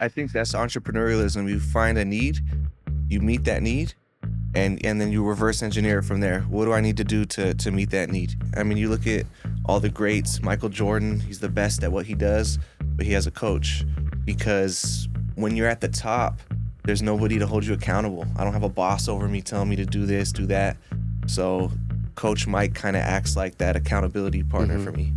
I think that's entrepreneurialism. You find a need, you meet that need, and then you reverse engineer it from there. What do I need to do to meet that need? I mean, you look at all the greats. Michael Jordan, he's the best at what he does, but he has a coach. Because when you're at the top, there's nobody to hold you accountable. I don't have a boss over me telling me to do this, do that. So Coach Mike kind of acts like that accountability partner for me.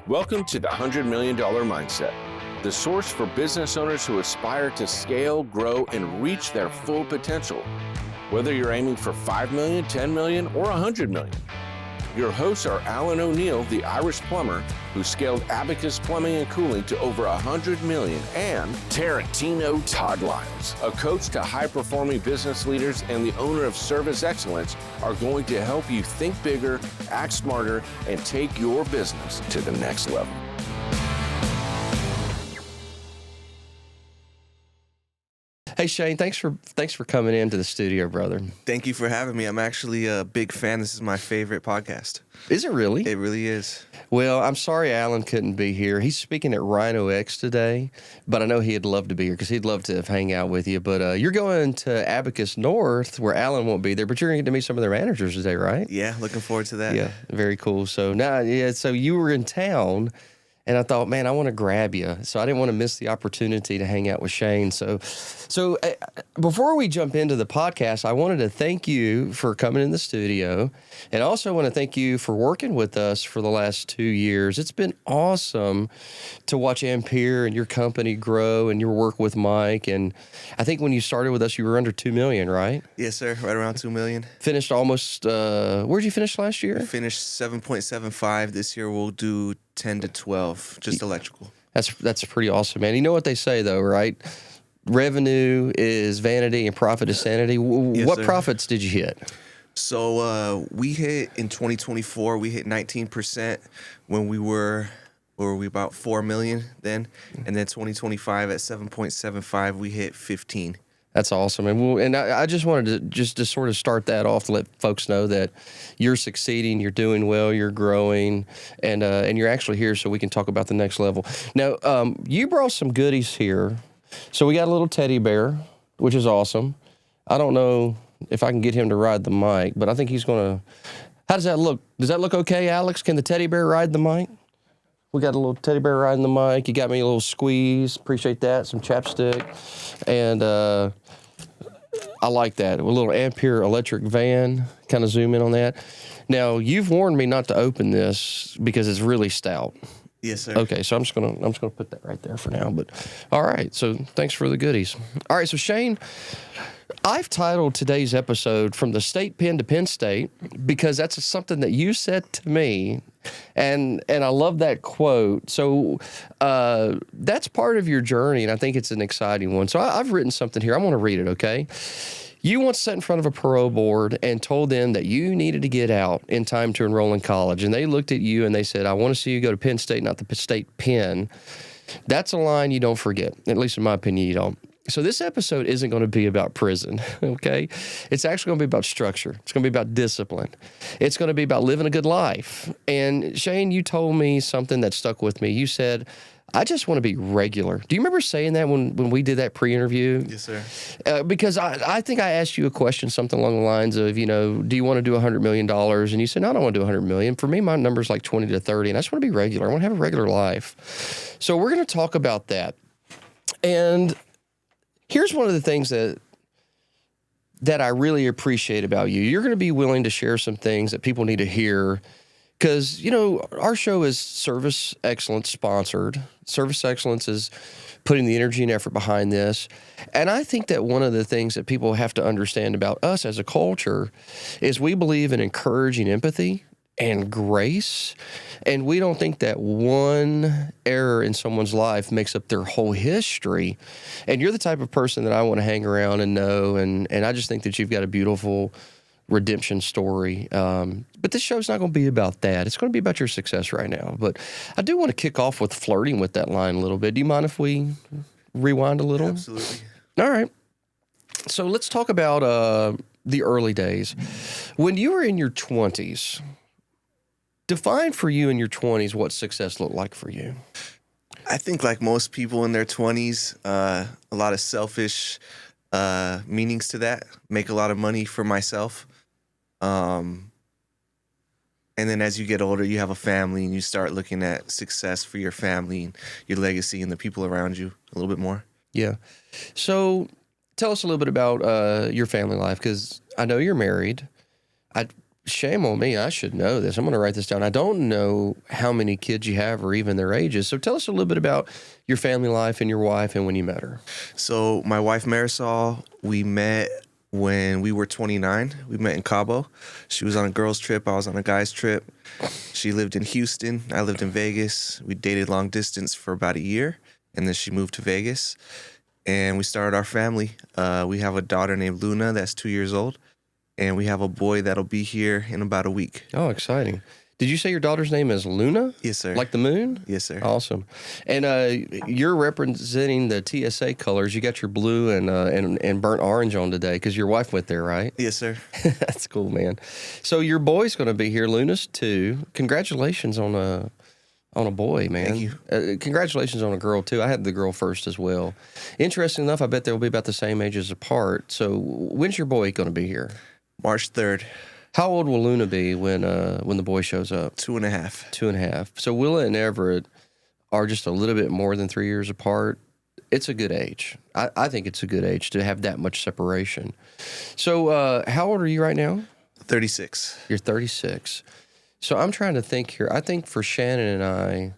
Welcome to the $100 Million Mindset, the source for business owners who aspire to scale, grow, and reach their full potential. Whether you're aiming for 5 million, 10 million, or 100 million. Your hosts are Alan O'Neill, the Irish plumber, who scaled Abacus Plumbing and Cooling to over 100 million, and Tarantino Todd Liles, a coach to high-performing business leaders and the owner of Service Excellence, are going to help you think bigger, act smarter, and take your business to the next level. Hey Shane, thanks for coming into the studio, brother. Thank you for having me. I'm actually a big fan. This is my favorite podcast. Is it really? It really is. Well, I'm sorry Alan couldn't be here. He's speaking at Rhino X today, but I know he'd love to be here because he'd love to hang out with you. But you're going to Abacus North where Alan won't be there, but you're going to get to meet some of their managers today, right? Yeah, looking forward to that. Yeah, very cool. So so you were in town. And I thought, man, I want to grab you. So I didn't want to miss the opportunity to hang out with Shane. So before we jump into the podcast, I wanted to thank you for coming in the studio. And I also want to thank you for working with us for the last 2 years. It's been awesome to watch Ampere and your company grow and your work with Mike. And I think when you started with us, you were under 2 million, right? Yes, sir. Right around 2 million. Finished almost, where'd you finish last year? Finished 7.75. This year we'll do 10 to 12, just electrical. That's pretty awesome, man. You know what they say, though, right? Revenue is vanity and profit is sanity. Yes, What sir. profits did you hit? So we hit in 2024, we hit 19% when we were about 4 million then. And then 2025 at 7.75, we hit 15. That's awesome. And I just wanted to sort of start that off to let folks know that you're succeeding, you're doing well, you're growing, and you're actually here so we can talk about the next level. Now, you brought some goodies here. So we got a little teddy bear, which is awesome. I don't know if I can get him to ride the mic, but I think he's going to. How does that look? Does that look okay, Alex? Can the teddy bear ride the mic? We got a little teddy bear riding the mic. You got me a little squeeze. Appreciate that. Some chapstick. And I like that. A little Ampere electric van. Kind of zoom in on that. Now, you've warned me not to open this because it's really stout. Yes, sir. Okay, so I'm just gonna put that right there for now. But all right, so thanks for the goodies. All right, so Shane, I've titled today's episode "From the State Pen to Penn State" because that's something that you said to me, and I love that quote. So that's part of your journey, and I think it's an exciting one. So I've written something here. I want to read it. Okay. You once sat in front of a parole board and told them that you needed to get out in time to enroll in college. And they looked at you and they said, I want to see you go to Penn State, not the State Pen. That's a line you don't forget. At least in my opinion, you don't. So this episode isn't going to be about prison, okay? It's actually going to be about structure. It's going to be about discipline. It's going to be about living a good life. And Shane, you told me something that stuck with me. You said, I just want to be regular. Do you remember saying that when we did that pre-interview? Yes, sir. Because I think I asked you a question, something along the lines of, do you want to do $100 million? And you said, no, I don't want to do $100 million. For me, my number's like 20 to 30, and I just want to be regular. I want to have a regular life. So we're going to talk about that. And here's one of the things that I really appreciate about you. You're going to be willing to share some things that people need to hear because, our show is Service Excellence sponsored. Service Excellence is putting the energy and effort behind this. And I think that one of the things that people have to understand about us as a culture is we believe in encouraging empathy and grace. And we don't think that one error in someone's life makes up their whole history. And you're the type of person that I want to hang around and know. And I just think that you've got a beautiful redemption story. But this show's not going to be about that. It's going to be about your success right now. But I do want to kick off with flirting with that line a little bit. Do you mind if we rewind a little? Absolutely. All right. So let's talk about the early days. When you were in your 20s, define for you in your 20s what success looked like for you. I think like most people in their 20s, a lot of selfish meanings to that. Make a lot of money for myself. Um, and then as you get older, you have a family and you start looking at success for your family and your legacy and the people around you a little bit more. Yeah. So tell us a little bit about your family life, because I know you're married. Shame on me. I should know this. I'm going to write this down. I don't know how many kids you have or even their ages. So tell us a little bit about your family life and your wife and when you met her. So my wife, Marisol, we met when we were 29. We met in Cabo. She was on a girls' trip. I was on a guys' trip. She lived in Houston. I lived in Vegas. We dated long distance for about a year, and then she moved to Vegas, and we started our family. We have a daughter named Luna that's 2 years old, and we have a boy that'll be here in about a week. Oh, exciting. Did you say your daughter's name is Luna? Yes, sir. Like the moon? Yes, sir. Awesome. And you're representing the TSA colors. You got your blue and burnt orange on today because your wife went there, right? Yes, sir. That's cool, man. So your boy's going to be here. Luna's 2. Congratulations on a boy, man. Thank you. Congratulations on a girl, too. I had the girl first as well. Interesting enough, I bet they'll be about the same ages apart. So when's your boy going to be here? March 3rd. How old will Luna be when the boy shows up? 2.5. 2.5. So Willa and Everett are just a little bit more than 3 years apart. It's a good age. I think it's a good age to have that much separation. So how old are you right now? 36. You're 36. So I'm trying to think here. I think for Shannon and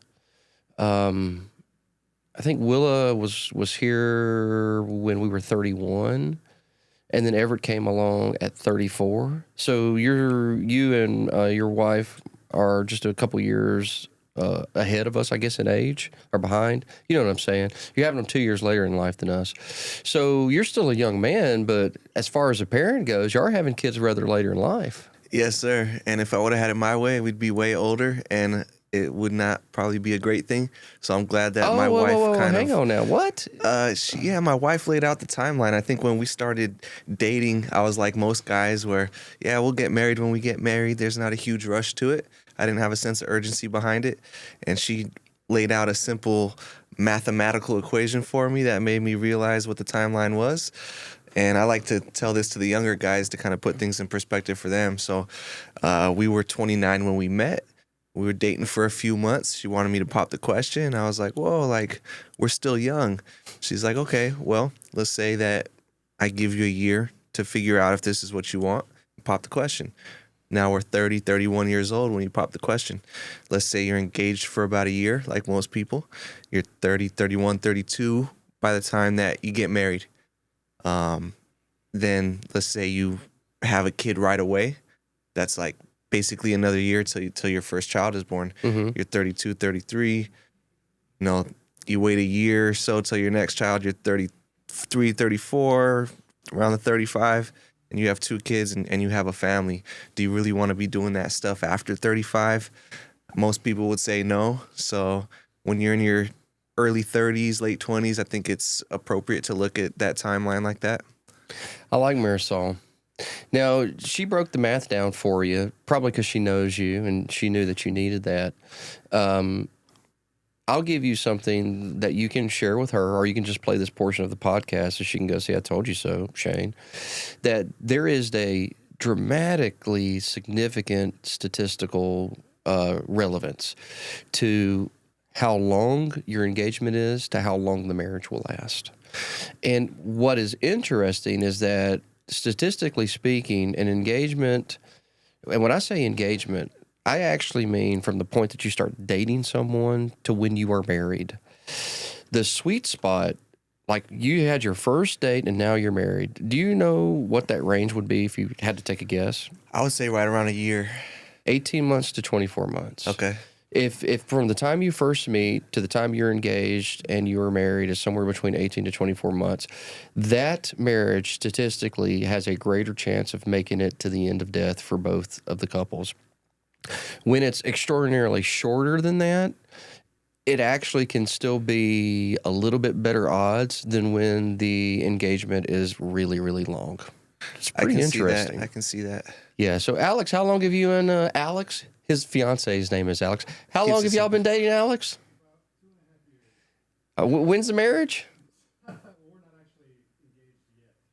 I think Willa was here when we were 31. And then Everett came along at 34. So you and your wife are just a couple years ahead of us, I guess, in age, or behind. You know what I'm saying? You're having them 2 years later in life than us. So you're still a young man, but as far as a parent goes, you are having kids rather later in life. Yes, sir. And if I would have had it my way, we'd be way older, and it would not probably be a great thing. So I'm glad that my wife hang on now. What? My wife laid out the timeline. I think when we started dating, I was like most guys where, yeah, we'll get married when we get married. There's not a huge rush to it. I didn't have a sense of urgency behind it. And she laid out a simple mathematical equation for me that made me realize what the timeline was. And I like to tell this to the younger guys to kind of put things in perspective for them. So we were 29 when we met. We were dating for a few months. She wanted me to pop the question. I was like, whoa, like, we're still young. She's like, okay, well, let's say that I give you a year to figure out if this is what you want. Pop the question. Now we're 30, 31 years old when you pop the question. Let's say you're engaged for about a year, like most people. You're 30, 31, 32 by the time that you get married. Then let's say you have a kid right away. That's like basically another year till your first child is born. Mm-hmm. You're 32, 33. You know, you wait a year or so till your next child. You're 33, 34, around the 35, and you have 2 kids and you have a family. Do you really want to be doing that stuff after 35? Most people would say no. So when you're in your early 30s, late 20s, I think it's appropriate to look at that timeline like that. I like Marisol. Now, she broke the math down for you, probably because she knows you and she knew that you needed that. I'll give you something that you can share with her, or you can just play this portion of the podcast so she can go, see, I told you so, Shane, that there is a dramatically significant statistical relevance to how long your engagement is to how long the marriage will last. And what is interesting is that statistically speaking, an engagement, and when I say engagement, I actually mean from the point that you start dating someone to when you are married. The sweet spot, like you had your first date and now you're married. Do you know what that range would be if you had to take a guess? I would say right around a year. 18 months to 24 months. Okay. If from the time you first meet to the time you're engaged and you're married is somewhere between 18 to 24 months, that marriage statistically has a greater chance of making it to the end of death for both of the couples. When it's extraordinarily shorter than that, it actually can still be a little bit better odds than when the engagement is really, really long. It's pretty interesting. I can see that. Yeah. So, Alex, how long have you and Alex? His fiance's name is Alex. How long have y'all been dating, Alex? When's the marriage?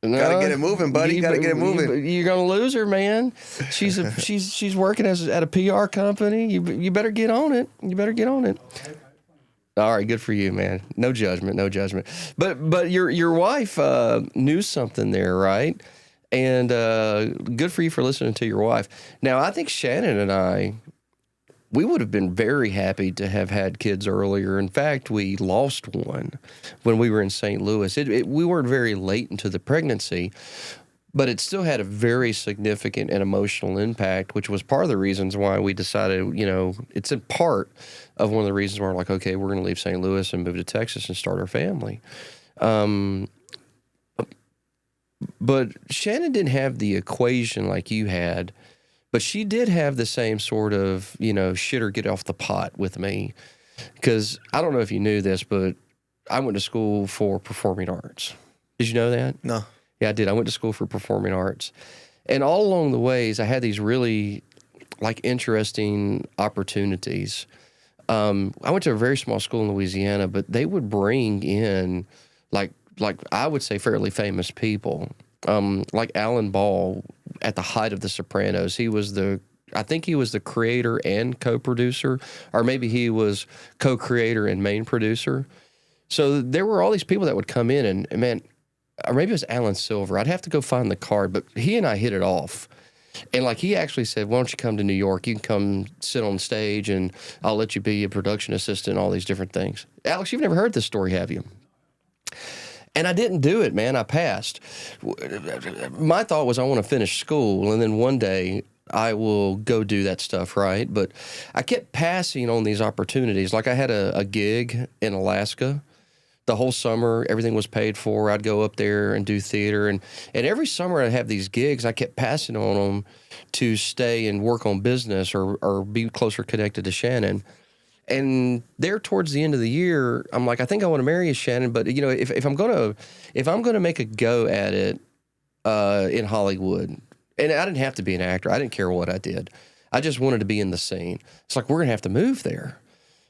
No, Gotta get it moving, buddy. Gotta get it moving. You're gonna lose her, man. She's working at a PR company. You better get on it. You better get on it. All right, good for you, man. No judgment, no judgment. But your wife knew something there, right? And good for you for listening to your wife. Now, I think Shannon and I, we would have been very happy to have had kids earlier. In fact, we lost one when we were in St. Louis. We weren't very late into the pregnancy, but it still had a very significant and emotional impact, which was part of the reasons why we decided, it's in part of one of the reasons why we're like, okay, we're going to leave St. Louis and move to Texas and start our family. But Shannon didn't have the equation like you had. But she did have the same sort of, shit or get off the pot with me. Because I don't know if you knew this, but I went to school for performing arts. Did you know that? No. Yeah, I did. I went to school for performing arts. And all along the ways, I had these really, interesting opportunities. I went to a very small school in Louisiana, but they would bring in, like I would say, fairly famous people. Like Alan Ball at the height of The Sopranos. I think he was the creator and co-producer, or maybe he was co-creator and main producer. So there were all these people that would come in and man, or maybe it was Alan Silver. I'd have to go find the card, but he and I hit it off. And he actually said, why don't you come to New York? You can come sit on stage and I'll let you be a production assistant and all these different things. Alex, you've never heard this story, have you? And I didn't do it, man. I passed. My thought was I want to finish school, and then one day I will go do that stuff, right? But I kept passing on these opportunities. Like I had a gig in Alaska. The whole summer, everything was paid for. I'd go up there and do theater. And every summer I'd have these gigs. I kept passing on them to stay and work on business or be closer connected to Shannon. And there towards the end of the year, I'm like, I think I want to marry you, Shannon. But if I'm gonna make a go at it in Hollywood, and I didn't have to be an actor, I didn't care what I did. I just wanted to be in the scene. It's like, we're gonna have to move there.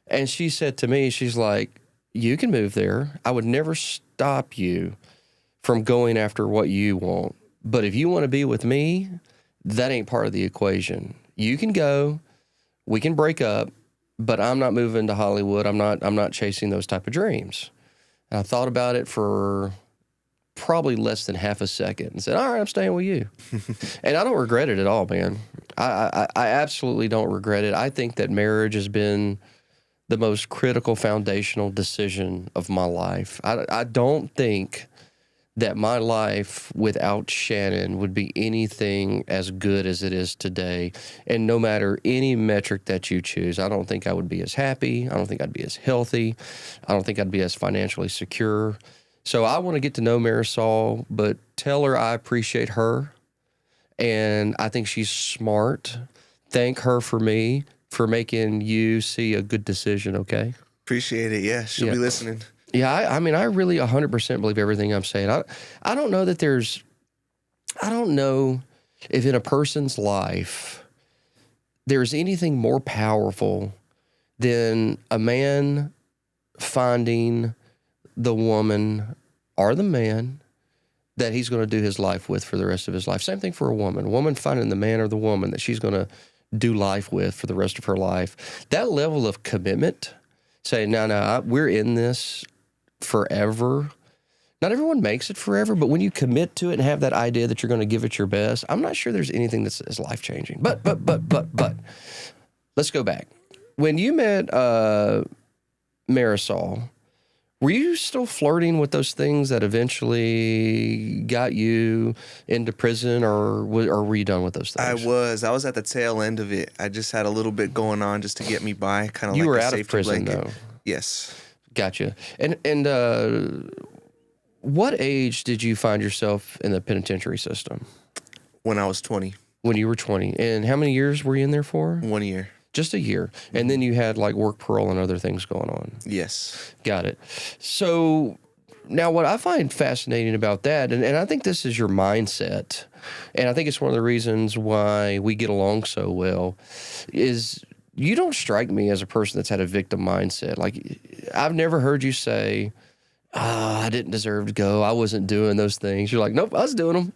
And she said to me, she's like, you can move there. I would never stop you from going after what you want. But if you want to be with me, that ain't part of the equation. You can go, we can break up. But I'm not moving to Hollywood. I'm not chasing those type of dreams. And I thought about it for probably less than half a second and said, all right, I'm staying with you. And I don't regret it at all, man. I absolutely don't regret it. I think that marriage has been the most critical foundational decision of my life. I don't think that my life without Shannon would be anything as good as it is today. And no matter any metric that you choose, I don't think I would be as happy. I don't think I'd be as healthy. I don't think I'd be as financially secure. So I want to get to know Marisol, but tell her I appreciate her. And I think she's smart. Thank her for me, for making you see a good decision, okay? Appreciate it, yeah. She'll be listening. Yeah, I mean, I really 100% believe everything I'm saying. I don't know that I don't know if in a person's life there's anything more powerful than a man finding the woman or the man that he's going to do his life with for the rest of his life. Same thing for a woman. A woman finding the man or the woman that she's going to do life with for the rest of her life. That level of commitment, saying, no, we're in this forever. Not everyone makes it forever, but when you commit to it and have that idea that you're going to give it your best, I'm not sure there's anything that's as life-changing. But, let's go back. When you met Marisol, were you still flirting with those things that eventually got you into prison, or were you done with those things? I was at the tail end of it. I just had a little bit going on just to get me by, kind of you like were a out safety of prison, blanket. though. Yes. Gotcha. And what age did you find yourself in the penitentiary system? When I was 20. When you were 20. And how many years were you in there for? 1 year. Just a year. And then you had like work parole and other things going on. Yes. Got it. So now what I find fascinating about that, and I think this is your mindset, and I think it's one of the reasons why we get along so well, is you don't strike me as a person that's had a victim mindset. Like, I've never heard you say, I didn't deserve to go. I wasn't doing those things. You're like, nope, I was doing them.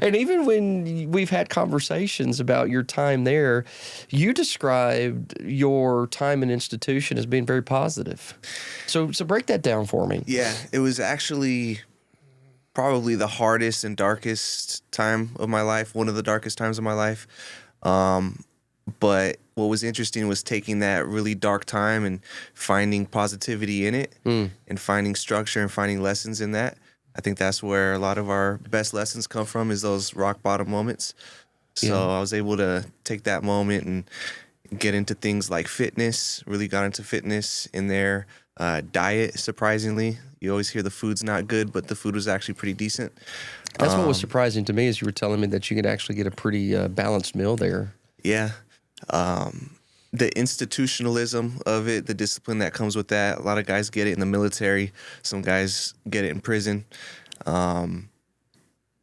And even when we've had conversations about your time there, you described your time in institution as being very positive. So break that down for me. Yeah, it was actually probably the hardest and darkest time of my life, one of the darkest times of my life. But what was interesting was taking that really dark time and finding positivity in it and finding structure and finding lessons in that. I think that's where a lot of our best lessons come from, is those rock bottom moments. So I was able to take that moment and get into things like fitness, really got into fitness in there. Diet, surprisingly. You always hear the food's not good, but the food was actually pretty decent. That's what was surprising to me, is you were telling me that you could actually get a pretty balanced meal there. Yeah. The institutionalism of it, the discipline that comes with that. A lot of guys get it in the military. Some guys get it in prison. And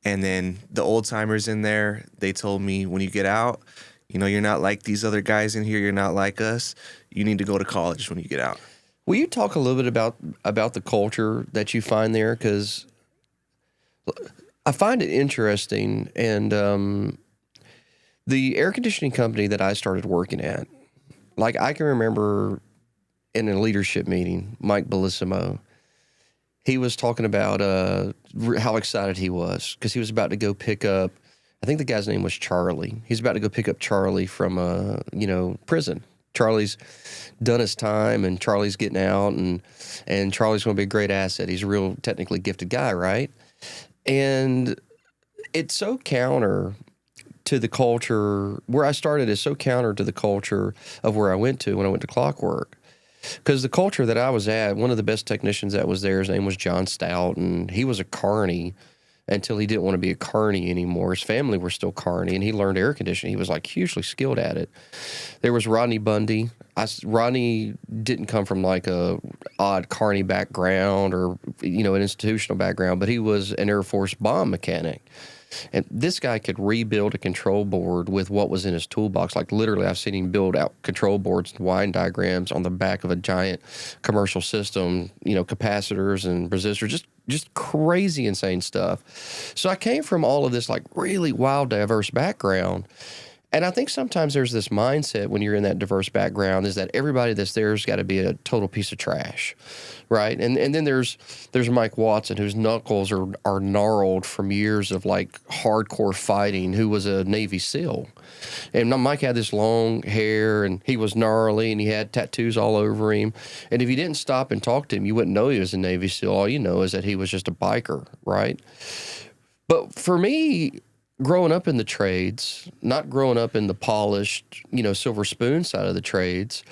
then the old timers in there, they told me, when you get out, you know, you're not like these other guys in here. You're not like us. You need to go to college when you get out. Will you talk a little bit about the culture that you find there? Because I find it interesting. And the air conditioning company that I started working at, like, I can remember in a leadership meeting, Mike Bellissimo, he was talking about how excited he was because he was about to go pick up, I think the guy's name was Charlie. He's about to go pick up Charlie from, prison. Charlie's done his time, and Charlie's getting out, and Charlie's going to be a great asset. He's a real technically gifted guy, right? And it's so counter to the culture where I started, is so counter to the culture of where I went to when I went to Clockwork. Because the culture that I was at, one of the best technicians that was there, his name was John Stout, and he was a carny until he didn't want to be a carny anymore. His family were still carny, and he learned air conditioning. He was like hugely skilled at it. There was Rodney Bundy. Rodney didn't come from like a odd carny background or, an institutional background, but he was an Air Force bomb mechanic. And this guy could rebuild a control board with what was in his toolbox. Like, literally, I've seen him build out control boards and wind diagrams on the back of a giant commercial system, capacitors and resistors, just crazy, insane stuff. So I came from all of this, like, really wild, diverse background. And I think sometimes there's this mindset when you're in that diverse background, is that everybody that's there's got to be a total piece of trash, right? And then there's Mike Watson, whose knuckles are gnarled from years of like hardcore fighting, who was a Navy SEAL. And Mike had this long hair, and he was gnarly, and he had tattoos all over him. And if you didn't stop and talk to him, you wouldn't know he was a Navy SEAL. All you know is that he was just a biker, right? But for me, growing up in the trades, not growing up in the polished, silver spoon side of the trades,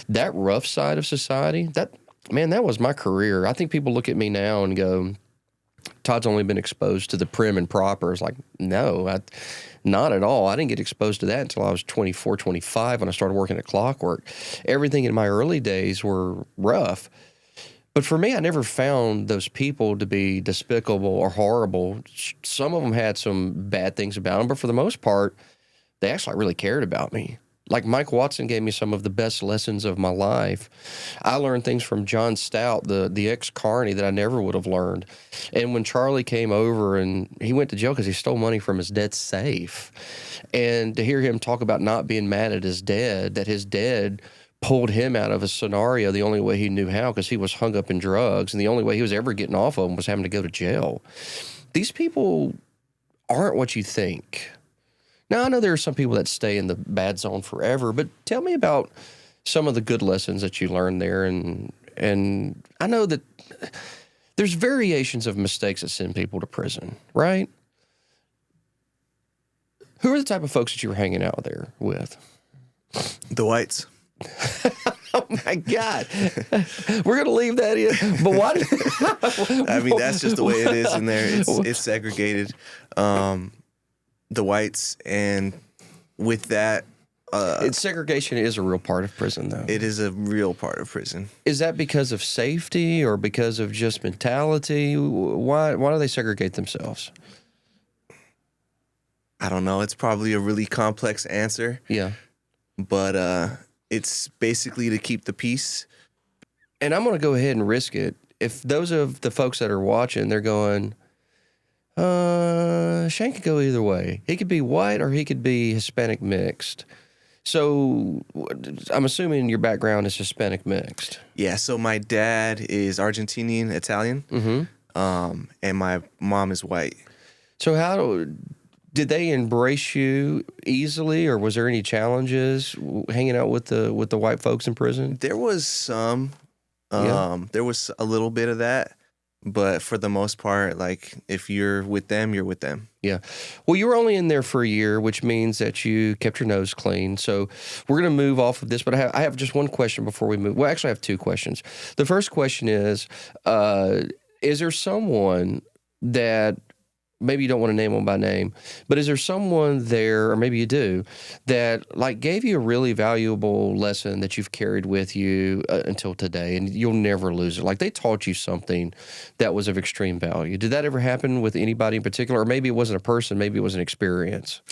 that rough side of society, that was my career. I think people look at me now and go, Todd's only been exposed to the prim and proper. It's like, no, not at all. I didn't get exposed to that until I was 24, 25 when I started working at Clockwork. Everything in my early days were rough. But for me, I never found those people to be despicable or horrible. Some of them had some bad things about them, but for the most part, they actually really cared about me. Like, Mike Watson gave me some of the best lessons of my life. I learned things from John Stout, the ex-carny, that I never would have learned. And when Charlie came over, and he went to jail because he stole money from his dad's safe, and to hear him talk about not being mad at his dad, that his dad pulled him out of a scenario the only way he knew how, because he was hung up in drugs, and the only way he was ever getting off of them was having to go to jail. These people aren't what you think. Now, I know there are some people that stay in the bad zone forever, but tell me about some of the good lessons that you learned there. And I know that there's variations of mistakes that send people to prison, right? Who are the type of folks that you were hanging out there with? The whites. Oh my God. We're going to leave that in. But why? I mean, that's just the way it is in there. It's segregated. The whites, and with that, segregation is a real part of prison, though. It is a real part of prison. Is that because of safety or because of just mentality? Why do they segregate themselves? I don't know. It's probably a really complex answer. Yeah. But It's basically to keep the peace. And I'm going to go ahead and risk it. If those of the folks that are watching, they're going, Shane could go either way. He could be white or he could be Hispanic mixed. So I'm assuming your background is Hispanic mixed. Yeah, so my dad is Argentinian, Italian, and my mom is white. So did they embrace you easily, or was there any challenges hanging out with the white folks in prison? There was some. There was a little bit of that. But for the most part, like, if you're with them, you're with them. Yeah. Well, you were only in there for a year, which means that you kept your nose clean. So we're going to move off of this, but I have just one question before we move. Well, actually, I have two questions. The first question is there someone that, maybe you don't want to name them by name, but is there someone there, or maybe you do, that like gave you a really valuable lesson that you've carried with you until today, and you'll never lose it? Like they taught you something that was of extreme value. Did that ever happen with anybody in particular? Or maybe it wasn't a person, maybe it was an experience.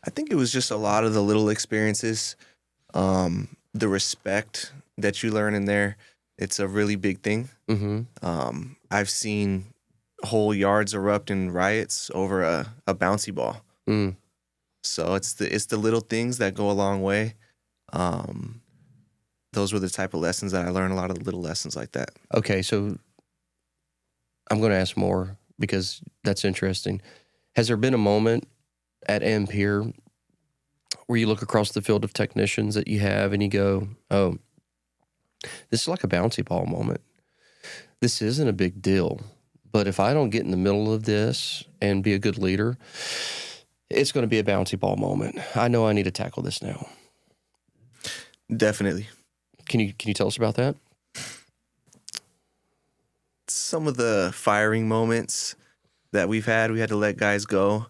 I think it was just a lot of the little experiences, the respect that you learn in there. It's a really big thing. I've seen whole yards erupt in riots over a bouncy ball. So it's the little things that go a long way. Those were the type of lessons that I learned, a lot of little lessons like that. Okay, so I'm going to ask more because that's interesting. Has there been a moment at Ampere where you look across the field of technicians that you have and you go, oh, this is like a bouncy ball moment. This isn't a big deal. But if I don't get in the middle of this and be a good leader, it's going to be a bouncy ball moment. I know I need to tackle this now. Definitely. Can you tell us about that? Some of the firing moments that we had to let guys go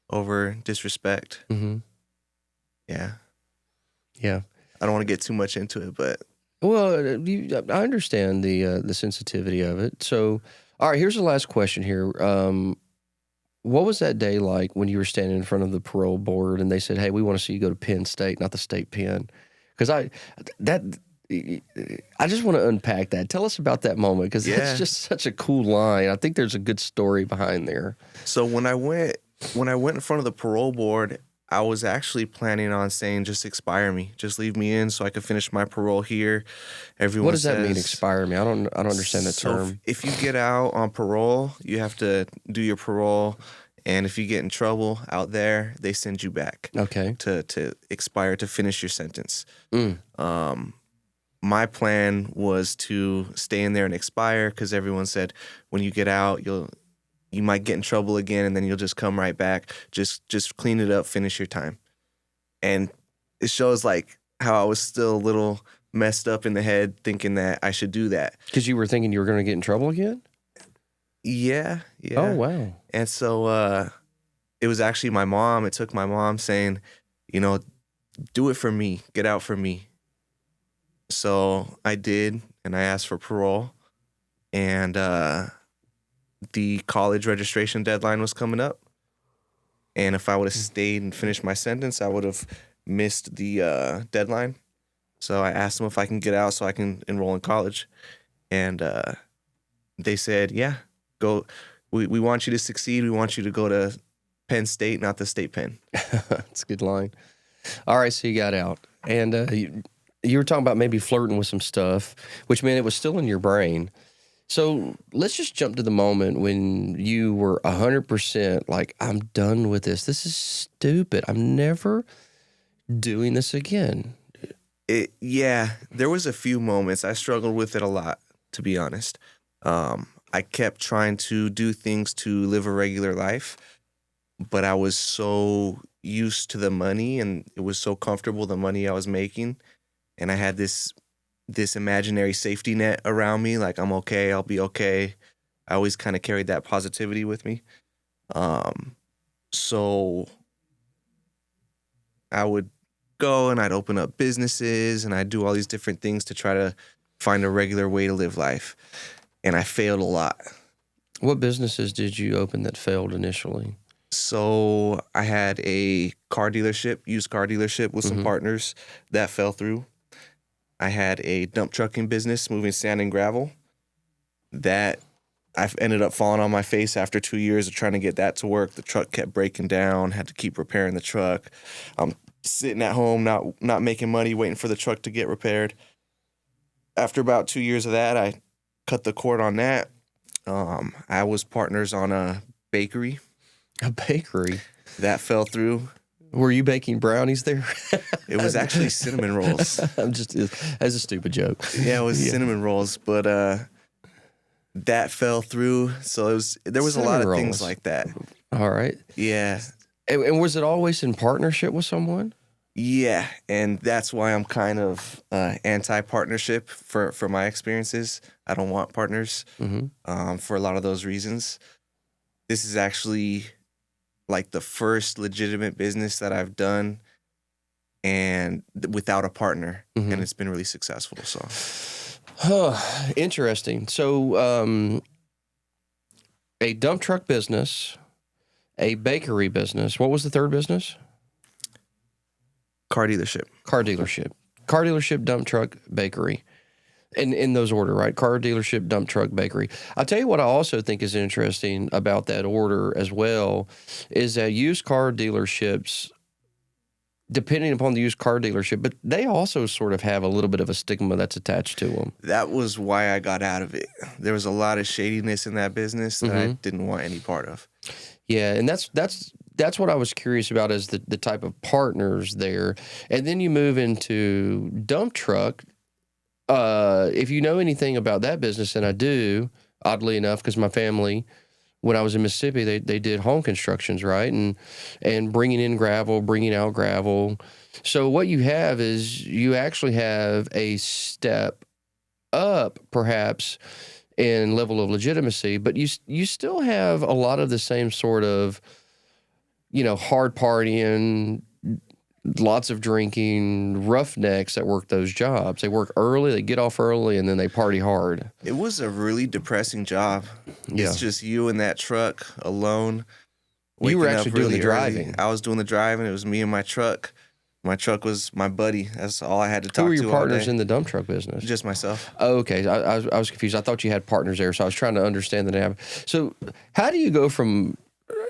over disrespect. Yeah. I don't want to get too much into it, but. Well, I understand the sensitivity of it. So, all right, here's the last question here. What was that day like when you were standing in front of the parole board and they said, hey, we want to see you go to Penn State, not the state pen? Because I just want to unpack that. Tell us about that moment, because that's just such a cool line. I think there's a good story behind there. So when I went in front of the parole board, I was actually planning on saying, just expire me. Just leave me in so I could finish my parole here. Everyone What does that mean, expire me? I don't understand that term. If you get out on parole, you have to do your parole. And if you get in trouble out there, they send you back. Okay. To expire, to finish your sentence. My plan was to stay in there and expire, because everyone said when you get out, you might get in trouble again, and then you'll just come right back. Just clean it up, finish your time. And it shows like how I was still a little messed up in the head, thinking that I should do that. Because you were thinking you were going to get in trouble again? Yeah. Oh, wow. And so it was actually my mom. It took my mom saying, do it for me. Get out for me. So I did, and I asked for parole. And the college registration deadline was coming up. And if I would have stayed and finished my sentence, I would have missed the deadline. So I asked them if I can get out so I can enroll in college. And they said, yeah, go. We want you to succeed. We want you to go to Penn State, not the state pen. That's a good line. All right, so you got out. And you were talking about maybe flirting with some stuff, which meant it was still in your brain. So let's just jump to the moment when you were 100% like, I'm done with this. This is stupid. I'm never doing this again. There was a few moments. I struggled with it a lot, to be honest. I kept trying to do things to live a regular life, but I was so used to the money, and it was so comfortable, the money I was making. And I had this imaginary safety net around me, like, I'm okay, I'll be okay. I always kind of carried that positivity with me. So I would go and I'd open up businesses and I'd do all these different things to try to find a regular way to live life. And I failed a lot. What businesses did you open that failed initially? So I had a car dealership, used car dealership with some partners that fell through. I had a dump trucking business moving sand and gravel that I ended up falling on my face after 2 years of trying to get that to work. The truck kept breaking down, had to keep repairing the truck. I'm sitting at home, not making money, waiting for the truck to get repaired. After about 2 years of that, I cut the cord on that. I was partners on a bakery. A bakery? That fell through. Were you baking brownies there? It was actually cinnamon rolls. That's a stupid joke. Yeah, it was cinnamon rolls, but that fell through. So there was cinnamon a lot of rolls. Things like that. All right. Yeah. And was it always in partnership with someone? Yeah, and that's why I'm kind of anti-partnership for my experiences. I don't want partners for a lot of those reasons. This is actually like the first legitimate business that I've done and without a partner, and it's been really successful. So, interesting. So, a dump truck business, a bakery business. What was the third business? Car dealership. Car dealership, dump truck, bakery. In those order, right? Car dealership, dump truck, bakery. I'll tell you what I also think is interesting about that order as well is that used car dealerships, depending upon the used car dealership, but they also sort of have a little bit of a stigma that's attached to them. That was why I got out of it. There was a lot of shadiness in that business that I didn't want any part of. Yeah, and that's what I was curious about is the type of partners there. And then you move into dump truck. If you know anything about that business, and I do, oddly enough, because my family, when I was in Mississippi, they did home constructions, right? And bringing in gravel, bringing out gravel. So what you have is you actually have a step up, perhaps, in level of legitimacy, but you still have a lot of the same sort of, hard partying, lots of drinking, roughnecks that work those jobs. They work early, they get off early, and then they party hard. It was a really depressing job. Yeah. It's just you in that truck alone. You were actually doing the driving. I was doing the driving. It was me and my truck. My truck was my buddy. That's all I had to talk to. Who were your partners in the dump truck business? Just myself. Oh, okay. I was confused. I thought you had partners there, so I was trying to understand the name. So how do you go from,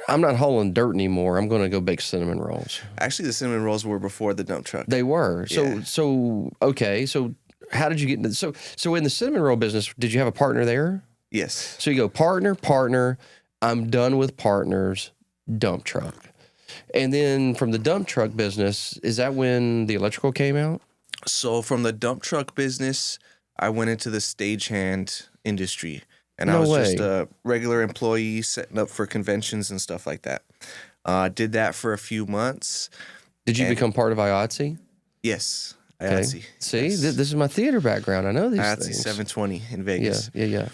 I'm not hauling dirt anymore, I'm going to go bake cinnamon rolls? Actually, the cinnamon rolls were before the dump truck. They were. Yeah. So okay. So how did you get into so in the cinnamon roll business, did you have a partner there? Yes. So you go partner, I'm done with partners, dump truck. And then from the dump truck business, is that when the electrical came out? So from the dump truck business, I went into the stagehand industry. And I was just a regular employee setting up for conventions and stuff like that. Did that for a few months. Did you become part of IATSE? Yes. Okay. IATSE. See, yes. This is my theater background. I know these IATSE things. 720 in Vegas. Yeah.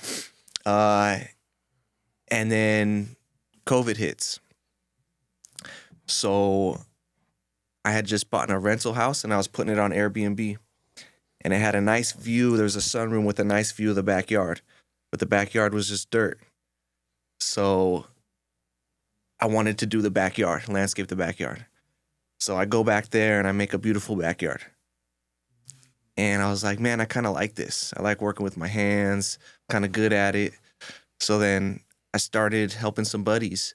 And then COVID hits. So I had just bought a rental house and I was putting it on Airbnb. And it had a nice view. There was a sunroom with a nice view of the backyard. But the backyard was just dirt. So I wanted to do the backyard, landscape the backyard. So I go back there and I make a beautiful backyard. And I was like, man, I kind of like this. I like working with my hands, kind of good at it. So then I started helping some buddies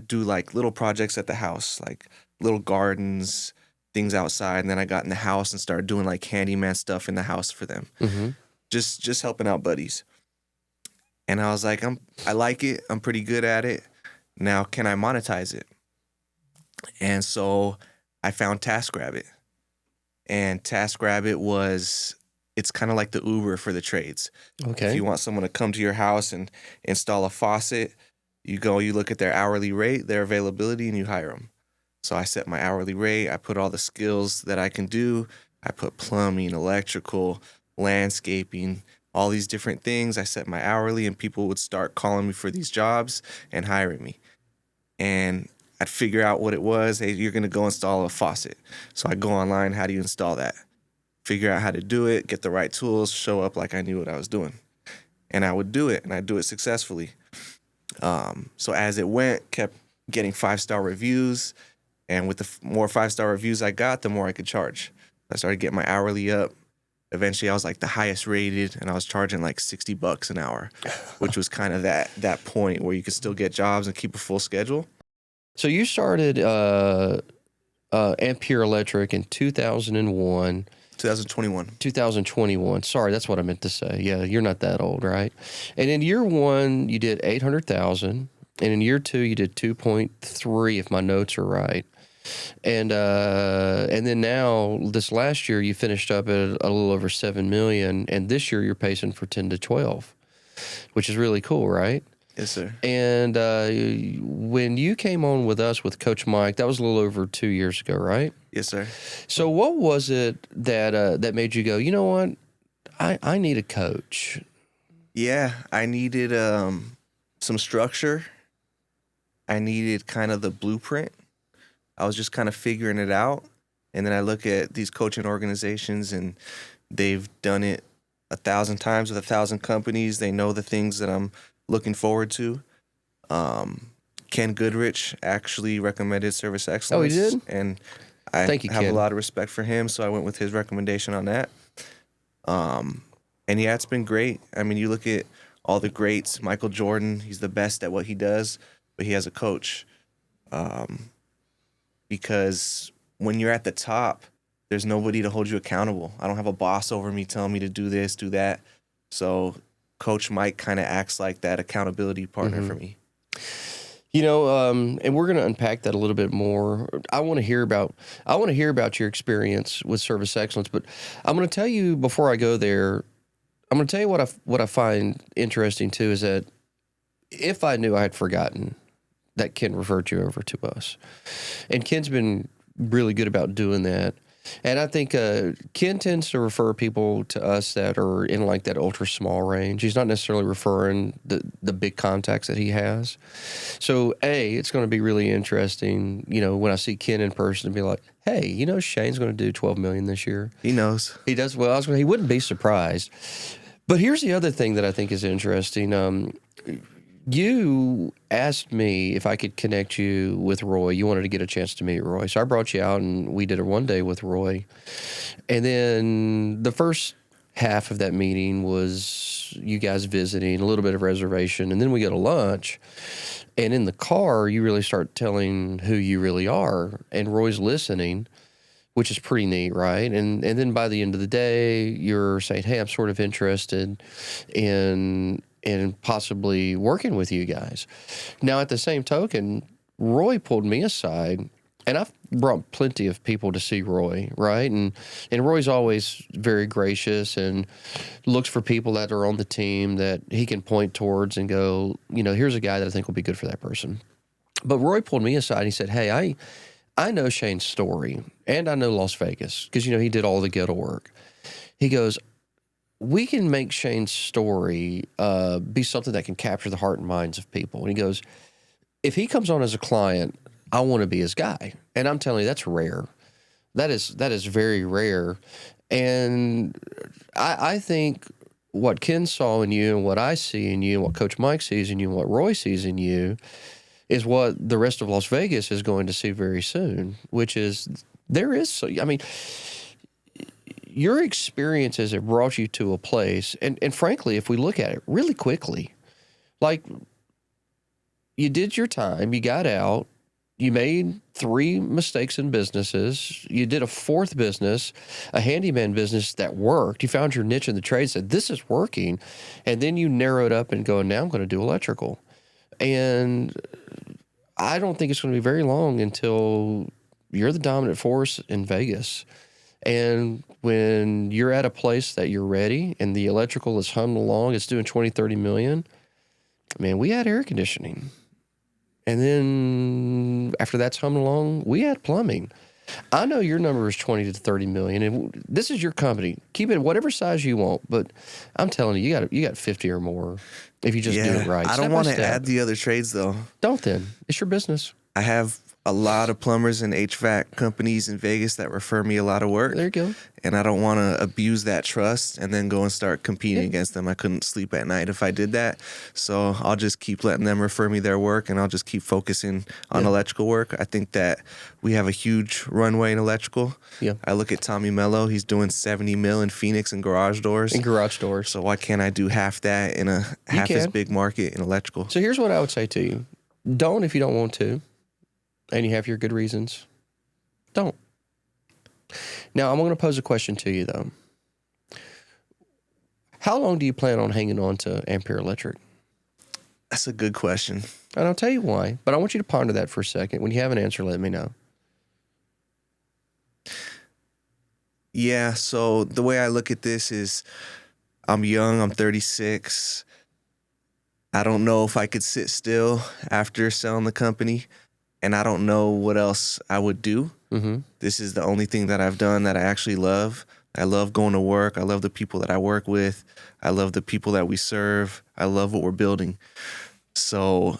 do like little projects at the house, like little gardens, things outside. And then I got in the house and started doing like handyman stuff in the house for them. Just helping out buddies. And I was like, I like it. I'm pretty good at it. Now, can I monetize it? And so I found TaskRabbit. And TaskRabbit it's kind of like the Uber for the trades. Okay. If you want someone to come to your house and install a faucet, you look at their hourly rate, their availability, and you hire them. So I set my hourly rate. I put all the skills that I can do. I put plumbing, electrical, landscaping, all these different things. I set my hourly, and people would start calling me for these jobs and hiring me. And I'd figure out what it was. Hey, you're going to go install a faucet. So I go online. How do you install that? Figure out how to do it, get the right tools, show up like I knew what I was doing. And I would do it, and I'd do it successfully. So as it went, kept getting 5-star reviews. And with the more 5-star reviews I got, the more I could charge. I started getting my hourly up. eventually I was like the highest rated, and I was charging like $60 an hour, which was kind of that point where you could still get jobs and keep a full schedule. So you started Ampere Electric in 2001. 2021. 2021. Sorry, that's what I meant to say. Yeah, you're not that old, right? And in year one, you did 800,000, and in year two, you did 2.3, if my notes are right. And then now this last year, you finished up at a little over 7 million, and this year you're pacing for 10 to 12, which is really cool, right? Yes, sir. And when you came on with us with Coach Mike, that was a little over 2 years ago, right? Yes, sir. So what was it that made you go, you know what, I need a coach? Yeah, I needed some structure. I needed kind of the blueprint. I was just kind of figuring it out. And then I look at these coaching organizations, and they've done it 1,000 times with 1,000 companies. They know the things that I'm looking forward to. Ken Goodrich actually recommended Service Excellence. Oh, he did? And I Thank you, have Ken. a lot of respect for him, so I went with his recommendation on that. And yeah, it's been great. I mean, you look at all the greats. Michael Jordan, he's the best at what he does, but he has a coach. Because when you're at the top, there's nobody to hold you accountable. I don't have a boss over me telling me to do this, do that. So Coach Mike kind of acts like that accountability partner for me. You know, and we're going to unpack that a little bit more. I want to hear about your experience with Service Excellence, but I'm going to tell you before I go there. I'm going to tell you what I find interesting too is that if I knew, I had forgotten that Ken referred you over to us, and Ken's been really good about doing that. And I think Ken tends to refer people to us that are in like that ultra small range. He's not necessarily referring the big contacts that he has. So it's going to be really interesting, you know, when I see Ken in person and be like, hey, you know, Shane's going to do 12 million this year. He knows. He does. Well, he wouldn't be surprised. But here's the other thing that I think is interesting. You asked me if I could connect you with Roy. You wanted to get a chance to meet Roy. So I brought you out, and we did a one-day with Roy. And then the first half of that meeting was you guys visiting, a little bit of reservation, and then we go to lunch. And in the car, you really start telling who you really are, and Roy's listening, which is pretty neat, right? And then by the end of the day, you're saying, hey, I'm sort of interested in possibly working with you guys. Now, at the same token, Roy pulled me aside, and I've brought plenty of people to see Roy, right? And Roy's always very gracious and looks for people that are on the team that he can point towards and go, you know, here's a guy that I think will be good for that person. But Roy pulled me aside and he said, hey, I know Shane's story, and I know Las Vegas, because, you know, he did all the ghetto work. He goes, we can make Shane's story be something that can capture the heart and minds of people. And he goes, if he comes on as a client, I want to be his guy. And I'm telling you, that's rare. That is very rare. And I think what Ken saw in you and what I see in you and what Coach Mike sees in you and what Roy sees in you is what the rest of Las Vegas is going to see very soon, which is your experiences have brought you to a place, and frankly, if we look at it really quickly, like you did your time, you got out, you made 3 mistakes in businesses, you did a 4th business, a handyman business that worked, you found your niche in the trade, said, this is working, and then you narrowed up and go, now I'm going to do electrical. And I don't think it's going to be very long until you're the dominant force in Vegas. And when you're at a place that you're ready and the electrical is humming along, it's doing 20, 30 million, man, we had air conditioning. And then after that's humming along, we had plumbing. I know your number is 20 to 30 million, and this is your company. Keep it whatever size you want, but I'm telling you, you got 50 or more if you just do it right. I don't want to add the other trades, though. Don't then. It's your business. I have a lot of plumbers and HVAC companies in Vegas that refer me a lot of work. There you go. And I don't want to abuse that trust and then go and start competing against them. I couldn't sleep at night if I did that. So I'll just keep letting them refer me their work, and I'll just keep focusing on electrical work. I think that we have a huge runway in electrical. Yeah. I look at Tommy Mello. He's doing 70 mil in Phoenix in garage doors. So why can't I do half that in a half as big market in electrical? So here's what I would say to you. Don't if you don't want to, and you have your good reasons. Don't. Now, I'm going to pose a question to you, though. How long do you plan on hanging on to Ampere Electric? That's a good question. And I'll tell you why, but I want you to ponder that for a second. When you have an answer, let me know. Yeah, so the way I look at this is I'm young, I'm 36. I don't know if I could sit still after selling the company, and I don't know what else I would do. Mm-hmm. This is the only thing that I've done that I actually love. I love going to work. I love the people that I work with. I love the people that we serve. I love what we're building. So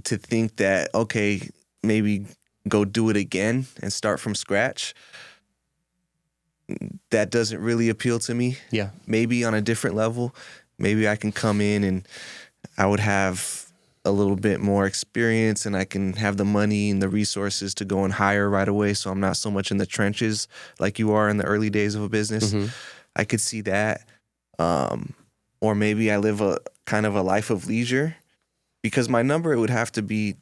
to think that, okay, maybe go do it again and start from scratch, that doesn't really appeal to me. Yeah. Maybe on a different level, maybe I can come in and I would have a little bit more experience, and I can have the money and the resources to go and hire right away, so I'm not so much in the trenches like you are in the early days of a business. Mm-hmm. I could see that. Or maybe I live a kind of a life of leisure, because my number, it would have to be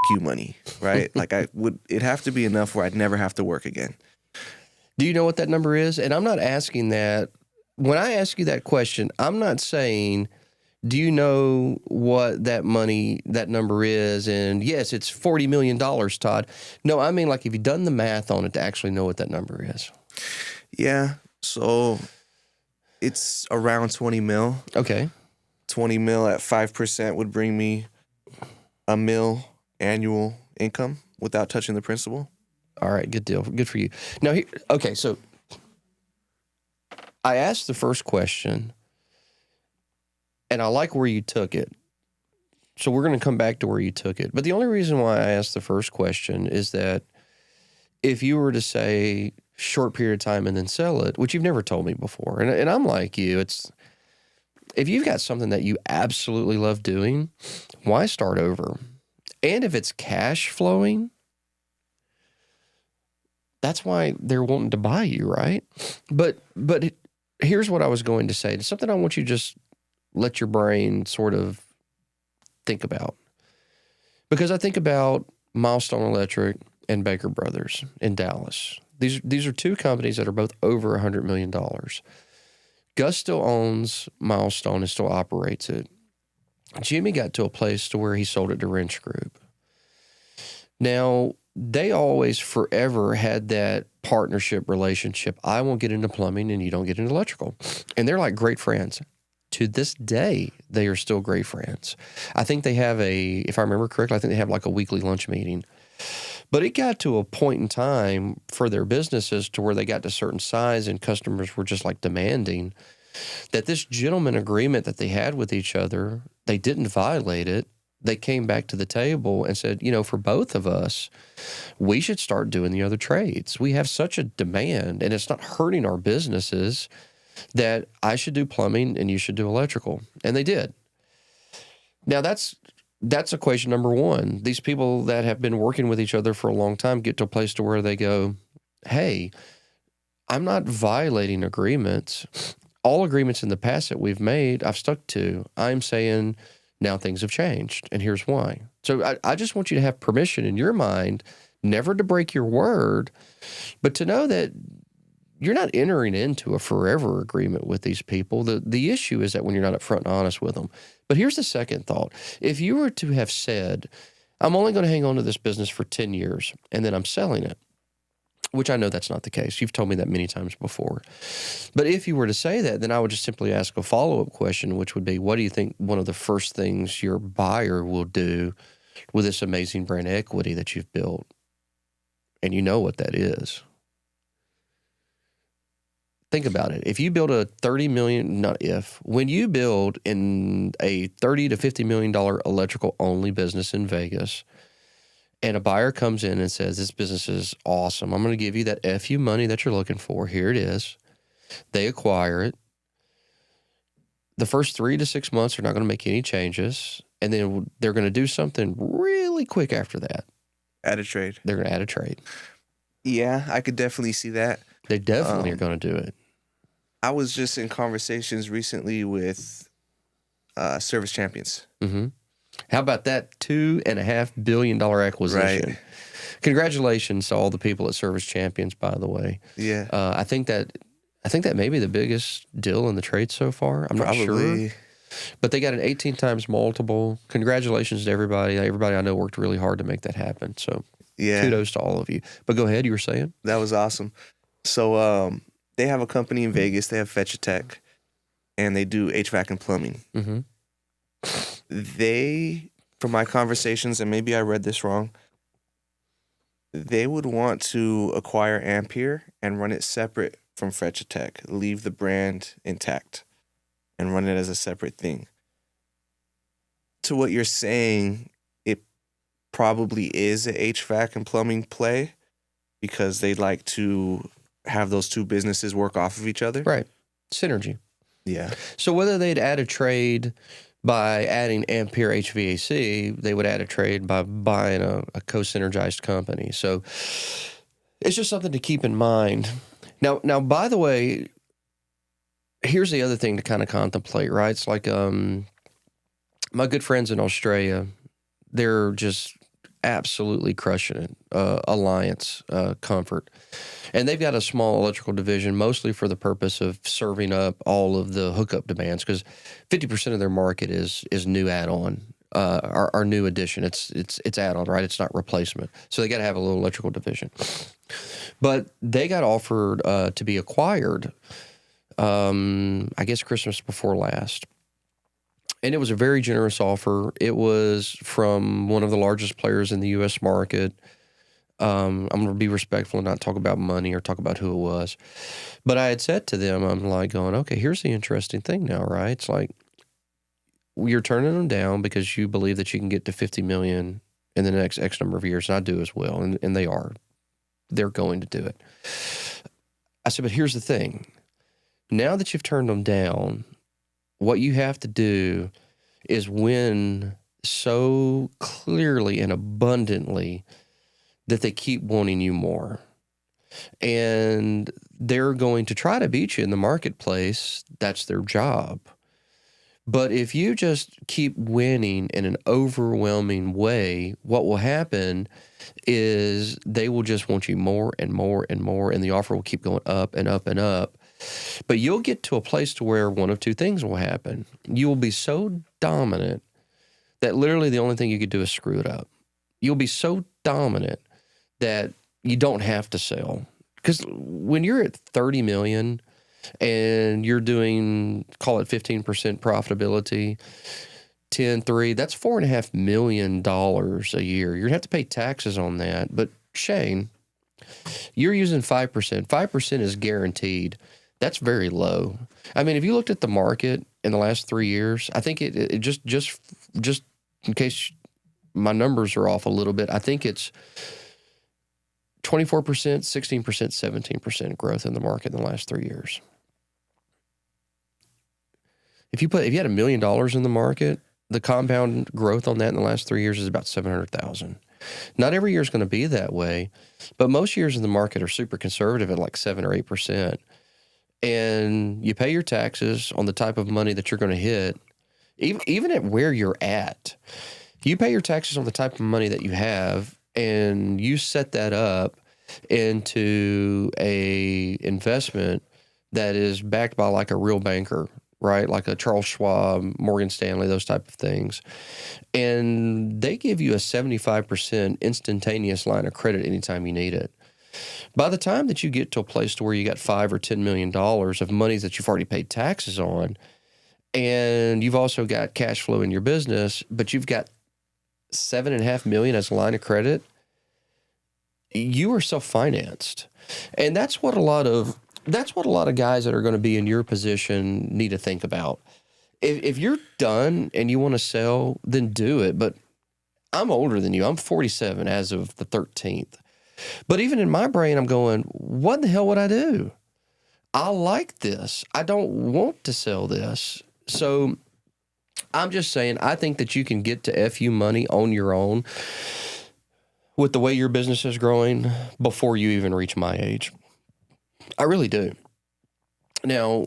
you money, right? Like it'd have to be enough where I'd never have to work again. Do you know what that number is? And I'm not asking that. When I ask you that question, I'm not saying, do you know what that number is? And yes, it's $40 million, Todd. No, I mean, like, if you've done the math on it to actually know what that number is. Yeah. So it's around 20 mil. Okay. 20 mil at 5% would bring me $1 million annual income without touching the principal. All right. Good deal. Good for you. Now, okay. So I asked the first question, and I like where you took it. So we're going to come back to where you took it. But the only reason why I asked the first question is that if you were to say short period of time and then sell it, which you've never told me before, and I'm like you, it's if you've got something that you absolutely love doing, why start over? And if it's cash flowing, that's why they're wanting to buy you, right? But here's what I was going to say. It's something I want you to just let your brain sort of think about. Because I think about Milestone Electric and Baker Brothers in Dallas. These are two companies that are both over $100 million. Gus still owns Milestone and still operates it. Jimmy got to a place to where he sold it to Wrench Group. Now, they always forever had that partnership relationship. I won't get into plumbing and you don't get into electrical. And they're like great friends. To this day, they are still great friends. I think they have if I remember correctly, I think they have like a weekly lunch meeting. But it got to a point in time for their businesses to where they got to a certain size and customers were just like demanding that this gentleman agreement that they had with each other, they didn't violate it. They came back to the table and said, for both of us, we should start doing the other trades. We have such a demand, and it's not hurting our businesses, that I should do plumbing and you should do electrical. And they did. Now, that's equation number one. These people that have been working with each other for a long time get to a place to where they go, hey, I'm not violating agreements. All agreements in the past that we've made, I've stuck to. I'm saying now things have changed, and here's why. So I just want you to have permission in your mind, never to break your word, but to know that you're not entering into a forever agreement with these people. The issue is that when you're not upfront and honest with them. But here's the second thought. If you were to have said, I'm only going to hang on to this business for 10 years, and then I'm selling it, which I know that's not the case. You've told me that many times before. But if you were to say that, then I would just simply ask a follow-up question, which would be, what do you think one of the first things your buyer will do with this amazing brand equity that you've built? And you know what that is. Think about it. If you build a $30 million, when you build in a $30 to $50 million electrical only business in Vegas, and a buyer comes in and says, this business is awesome. I'm going to give you that FU money that you're looking for. Here it is. They acquire it. The first 3 to 6 months are not going to make any changes. And then they're going to do something really quick after that. Add a trade. They're going to add a trade. Yeah, I could definitely see that. They definitely are going to do it. I was just in conversations recently with Service Champions. Mm-hmm. How about that $2.5 billion acquisition? Right. Congratulations to all the people at Service Champions, by the way. Yeah. I think that may be the biggest deal in the trade so far. I'm not sure. But they got an 18 times multiple. Congratulations to everybody. Everybody I know worked really hard to make that happen. So kudos to all of you. But go ahead, you were saying? That was awesome. So they have a company in Vegas. They have Fetch Tech, and they do HVAC and plumbing. Mm-hmm. They, from my conversations, and maybe I read this wrong, they would want to acquire Ampere and run it separate from Fetch Tech, leave the brand intact, and run it as a separate thing. To what you're saying, it probably is a HVAC and plumbing play because they'd like to have those two businesses work off of each other. Right. Synergy. Yeah. So whether they'd add a trade by adding Ampere HVAC, they would add a trade by buying a co-synergized company. So it's just something to keep in mind. Now, by the way, here's the other thing to kind of contemplate, right? It's like my good friends in Australia, they're just absolutely crushing it. Alliance, Comfort. And they've got a small electrical division, mostly for the purpose of serving up all of the hookup demands, because 50% of their market is new add-on, our new addition. It's add-on, right? It's not replacement. So they got to have a little electrical division. But they got offered to be acquired, I guess Christmas before last. And it was a very generous offer. It was from one of the largest players in the U.S. market. I'm going to be respectful and not talk about money or talk about who it was. But I had said to them, I'm like going, okay, here's the interesting thing now, right? It's like you're turning them down because you believe that you can get to $50 million in the next X number of years. And I do as well. And they are. They're going to do it. I said, but here's the thing. Now that you've turned them down, what you have to do is win so clearly and abundantly that they keep wanting you more. And they're going to try to beat you in the marketplace. That's their job. But if you just keep winning in an overwhelming way, what will happen is they will just want you more and more and more, and the offer will keep going up and up and up. But you'll get to a place to where one of two things will happen. You will be so dominant that literally the only thing you could do is screw it up. You'll be so dominant that you don't have to sell. Because when you're at 30 million and you're doing, call it 15% profitability, 10-3, that's $4.5 million a year. You're going to have to pay taxes on that. But Shane, you're using 5%. 5% is guaranteed. That's very low. I mean, if you looked at the market in the last 3 years, I think it just in case my numbers are off a little bit, I think it's 24%, 16%, 17% growth in the market in the last 3 years. If you had $1 million in the market, the compound growth on that in the last 3 years is about 700,000. Not every year is going to be that way, but most years in the market are super conservative at like 7 or 8%. And you pay your taxes on the type of money that you're going to hit, even at where you're at. You pay your taxes on the type of money that you have, and you set that up into a investment that is backed by like a real banker, right? Like a Charles Schwab, Morgan Stanley, those type of things. And they give you a 75% instantaneous line of credit anytime you need it. By the time that you get to a place to where you got $5 or $10 million of money that you've already paid taxes on, and you've also got cash flow in your business, but you've got $7.5 million as a line of credit, you are self-financed. And that's what a lot of guys that are going to be in your position need to think about. If you're done and you want to sell, then do it. But I'm older than you. I'm 47 as of the 13th. But even in my brain, I'm going, what the hell would I do? I like this. I don't want to sell this. So I'm just saying, I think that you can get to FU money on your own with the way your business is growing before you even reach my age. I really do. Now,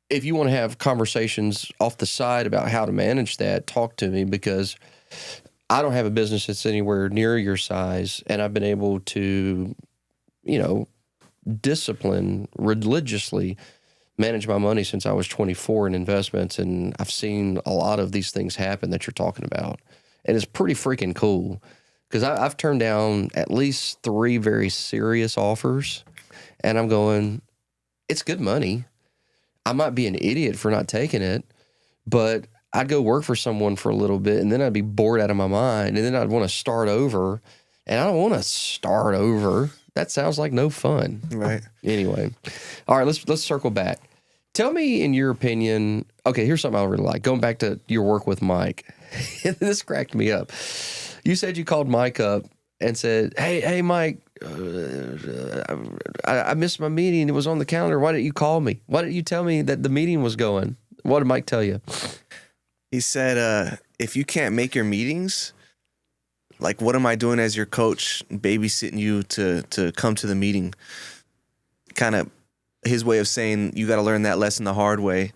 if you want to have conversations off the side about how to manage that, talk to me, because I don't have a business that's anywhere near your size, and I've been able to, discipline religiously manage my money since I was 24 in investments, and I've seen a lot of these things happen that you're talking about, and it's pretty freaking cool because I've turned down at least 3 very serious offers, and I'm going, it's good money. I might be an idiot for not taking it, but I'd go work for someone for a little bit, and then I'd be bored out of my mind, and then I'd want to start over, and I don't want to start over. That sounds like no fun. Right. Anyway, all right, let's circle back. Tell me, in your opinion, okay, here's something I really like. Going back to your work with Mike, this cracked me up. You said you called Mike up and said, hey, Mike, I missed my meeting. It was on the calendar. Why didn't you call me? Why didn't you tell me that the meeting was going? What did Mike tell you? He said, if you can't make your meetings, like, what am I doing as your coach, babysitting you to come to the meeting? Kind of his way of saying you got to learn that lesson the hard way.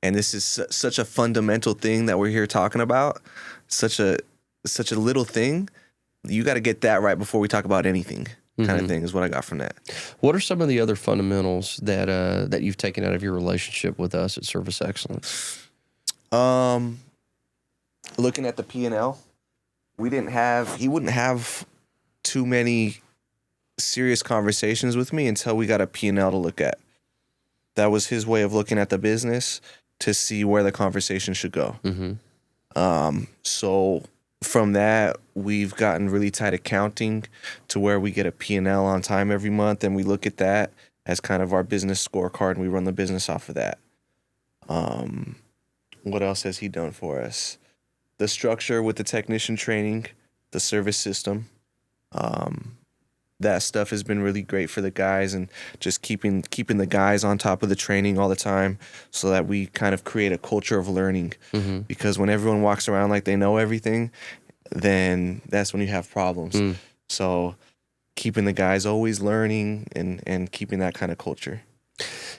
And this is such a fundamental thing that we're here talking about. Such a little thing. You got to get that right before we talk about anything. Kind of thing is what I got from that. What are some of the other fundamentals that you've taken out of your relationship with us at Service Excellence? Looking at the P&L, he wouldn't have too many serious conversations with me until we got a P&L to look at. That was his way of looking at the business to see where the conversation should go. So from that, we've gotten really tight accounting to where we get a P&L on time every month, and we look at that as kind of our business scorecard, and we run the business off of that. What else has he done for us? The structure with the technician training, the service system, that stuff has been really great for the guys, and just keeping the guys on top of the training all the time so that we kind of create a culture of learning. Because when everyone walks around like they know everything, then that's when you have problems. So keeping the guys always learning and keeping that kind of culture.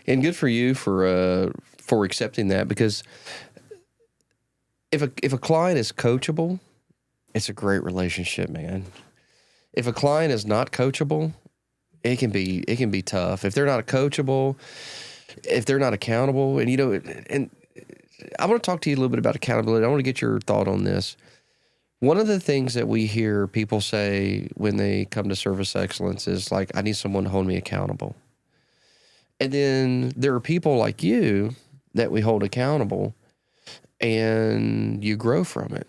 And good for you for accepting that, because if a client is coachable, it's a great relationship, man. If a client is not coachable, it can be tough. If they're not coachable, if they're not accountable, and and I want to talk to you a little bit about accountability. I want to get your thought on this. One of the things that we hear people say when they come to Service Excellence is like, I need someone to hold me accountable. And then there are people like you that we hold accountable, and you grow from it.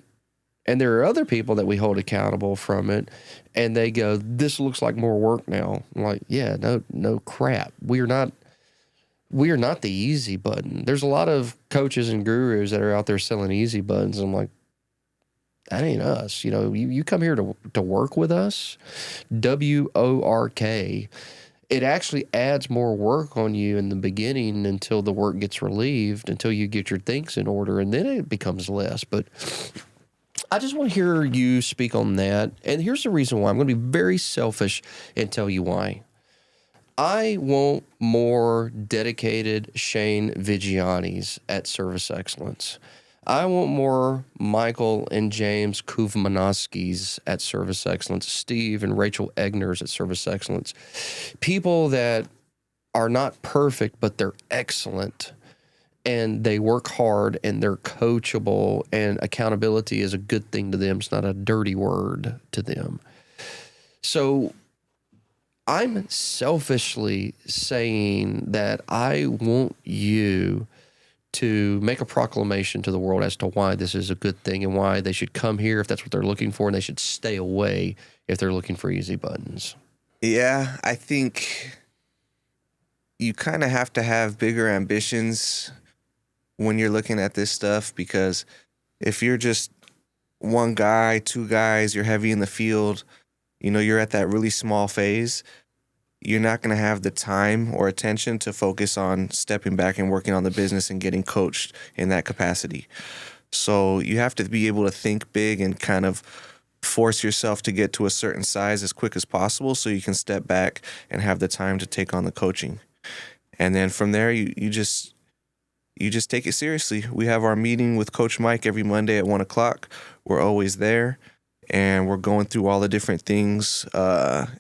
And there are other people that we hold accountable from it, and they go, this looks like more work now. I'm like, yeah, no crap. We are not the easy button. There's a lot of coaches and gurus that are out there selling easy buttons. I'm like, that ain't us. You come here to work with us, WORK. It actually adds more work on you in the beginning until the work gets relieved, until you get your things in order, and then it becomes less. But I just want to hear you speak on that. And here's the reason why. I'm going to be very selfish and tell you why. I want more dedicated Shane Viggianis at Service Excellence. I want more Michael and James Kuvmanoskis at Service Excellence, Steve and Rachel Egners at Service Excellence. People that are not perfect, but they're excellent, and they work hard, and they're coachable, and accountability is a good thing to them. It's not a dirty word to them. So I'm selfishly saying that I want you to make a proclamation to the world as to why this is a good thing and why they should come here if that's what they're looking for, and they should stay away if they're looking for easy buttons. Yeah, I think you kind of have to have bigger ambitions when you're looking at this stuff, because if you're just one guy, two guys, you're heavy in the field, you're at that really small phase, you're not going to have the time or attention to focus on stepping back and working on the business and getting coached in that capacity. So you have to be able to think big and kind of force yourself to get to a certain size as quick as possible so you can step back and have the time to take on the coaching. And then from there, you just take it seriously. We have our meeting with Coach Mike every Monday at 1 o'clock. We're always there, and we're going through all the different things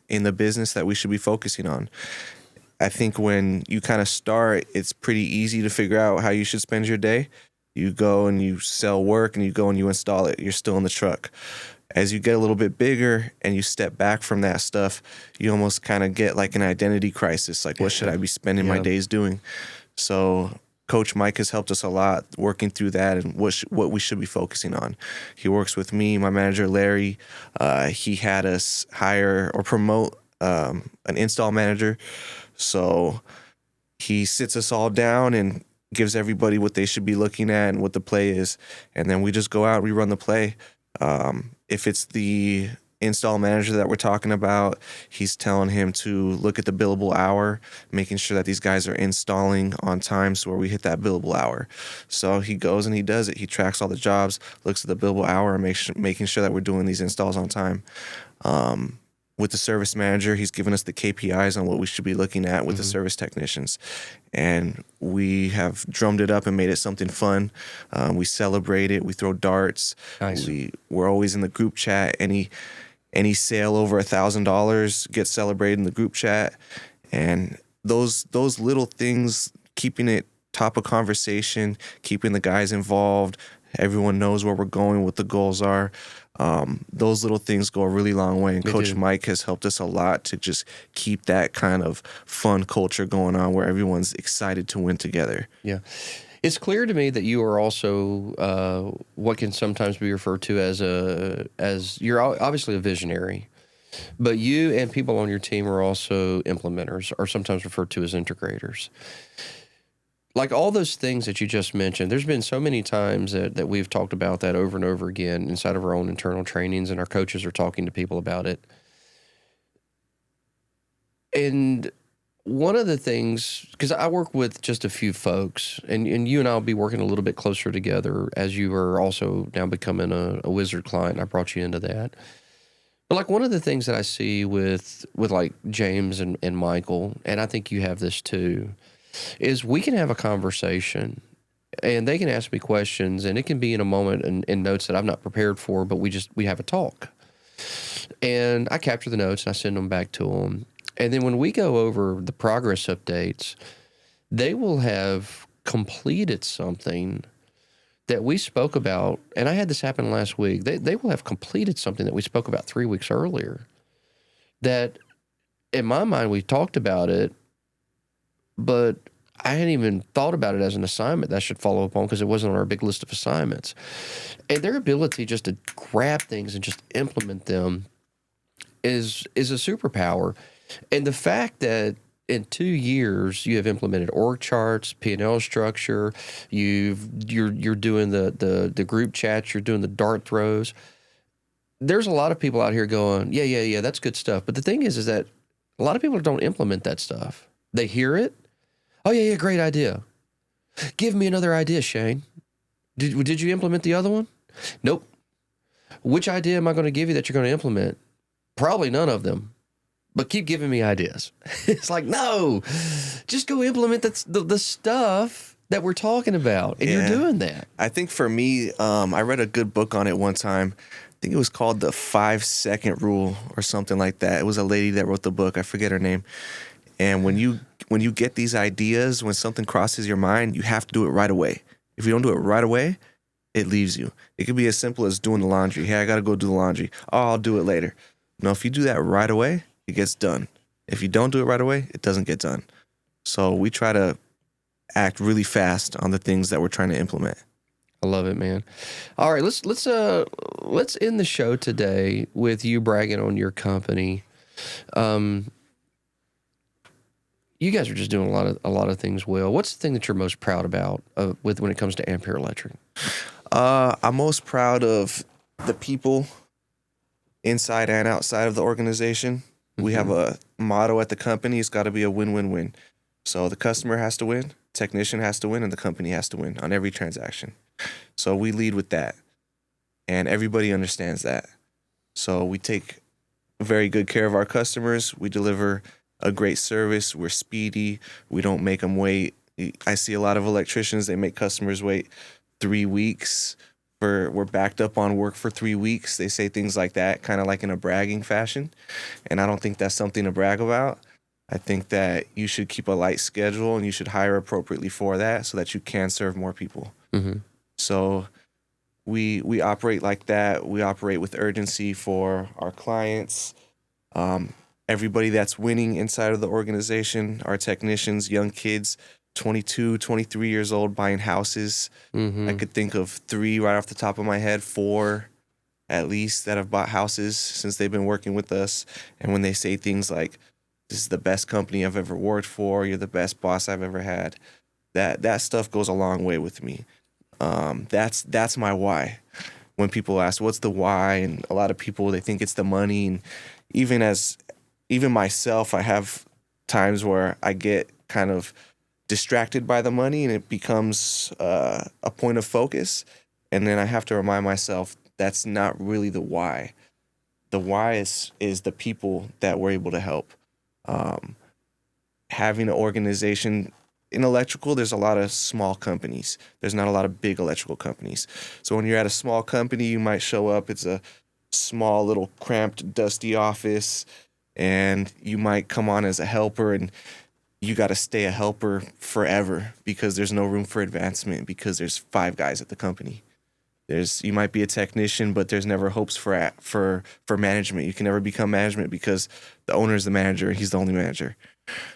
in the business that we should be focusing on. I think when you kind of start, it's pretty easy to figure out how you should spend your day. You go and you sell work, and you go and you install it. You're still in the truck. As you get a little bit bigger and you step back from that stuff, you almost kind of get like an identity crisis. Like, what should I be spending my days doing? So Coach Mike has helped us a lot working through that and what we should be focusing on. He works with me, my manager, Larry. He had us hire or promote an install manager. So he sits us all down and gives everybody what they should be looking at and what the play is. And then we just go out and we run the play. If it's the install manager that we're talking about, he's telling him to look at the billable hour, making sure that these guys are installing on time so where we hit that billable hour. So he goes and he does it. He tracks all the jobs, looks at the billable hour, and making sure that we're doing these installs on time. With the service manager, he's given us the KPIs on what we should be looking at with the service technicians. And we have drummed it up and made it something fun. We celebrate it. We throw darts. Nice. We're always in the group chat. Any sale over $1,000 gets celebrated in the group chat. And those little things, keeping it top of conversation, keeping the guys involved, everyone knows where we're going, what the goals are. Those little things go a really long way. And Coach Mike has helped us a lot to just keep that kind of fun culture going on where everyone's excited to win together. Yeah. It's clear to me that you are also what can sometimes be referred to as you're obviously a visionary, but you and people on your team are also implementers, or sometimes referred to as integrators. Like all those things that you just mentioned, there's been so many times that we've talked about that over and over again inside of our own internal trainings, and our coaches are talking to people about it. And one of the things, because I work with just a few folks, and you and I will be working a little bit closer together as you are also now becoming a Wizard client, and I brought you into that. But like one of the things that I see with like James and Michael, and I think you have this too, is we can have a conversation and they can ask me questions, and it can be in a moment in notes that I'm not prepared for, but we have a talk. And I capture the notes and I send them back to them. And then when we go over the progress updates, they will have completed something that we spoke about. And I had this happen last week. They will have completed something that we spoke about 3 weeks earlier that in my mind, we talked about it, but I hadn't even thought about it as an assignment that I should follow up on because it wasn't on our big list of assignments. And their ability just to grab things and just implement them is a superpower. And the fact that in 2 years you have implemented org charts, P&L structure, you're doing the group chats, you're doing the dart throws. There's a lot of people out here going, yeah, that's good stuff. But the thing is that a lot of people don't implement that stuff. They hear it. Oh, yeah, great idea. Give me another idea, Shane. Did you implement the other one? Nope. Which idea am I going to give you that you're going to implement? Probably none of them. But keep giving me ideas. It's like, no, just go implement the stuff that we're talking about. And you're doing that. I think for me, I read a good book on it one time. I think it was called the 5-second rule or something like that. It was a lady that wrote the book. I forget her name. And when you get these ideas, when something crosses your mind, you have to do it right away. If you don't do it right away, it leaves you. It could be as simple as doing the laundry. Hey, I got to go do the laundry. Oh, I'll do it later. No, if you do that right away, it gets done. If you don't do it right away, it doesn't get done. So we try to act really fast on the things that we're trying to implement. I love it, man. All right, let's end the show today with you bragging on your company. You guys are just doing a lot of things well. What's the thing that you're most proud about when it comes to Ampere Electric? I'm most proud of the people inside and outside of the organization. We have a motto at the company. It's got to be a win-win-win. So the customer has to win, technician has to win, and the company has to win on every transaction. So we lead with that, and everybody understands that. So we take very good care of our customers. We deliver a great service. We're speedy. We don't make them wait. I see a lot of electricians, they make customers wait 3 weeks. We're backed up on work for 3 weeks. They say things like that, kind of like in a bragging fashion. And I don't think that's something to brag about. I think that you should keep a light schedule and you should hire appropriately for that so that you can serve more people. Mm-hmm. So we operate like that. We operate with urgency for our clients. Everybody that's winning inside of the organization, our technicians, young kids, 22, 23 years old, buying houses. Mm-hmm. I could think of 3 right off the top of my head, 4 at least that have bought houses since they've been working with us. And when they say things like, this is the best company I've ever worked for, you're the best boss I've ever had, that stuff goes a long way with me. That's my why. When people ask, what's the why? And a lot of people, they think it's the money. And even myself, I have times where I get kind of distracted by the money and it becomes a point of focus. And then I have to remind myself that's not really the why. The why is the people that we're able to help. Having an organization in electrical, there's a lot of small companies. There's not a lot of big electrical companies. So when you're at a small company, you might show up. It's a small, little, cramped, dusty office, and you might come on as a helper, and you got to stay a helper forever because there's no room for advancement because there's 5 guys at the company. You might be a technician, but there's never hopes for management. You can never become management because the owner's the manager. He's the only manager.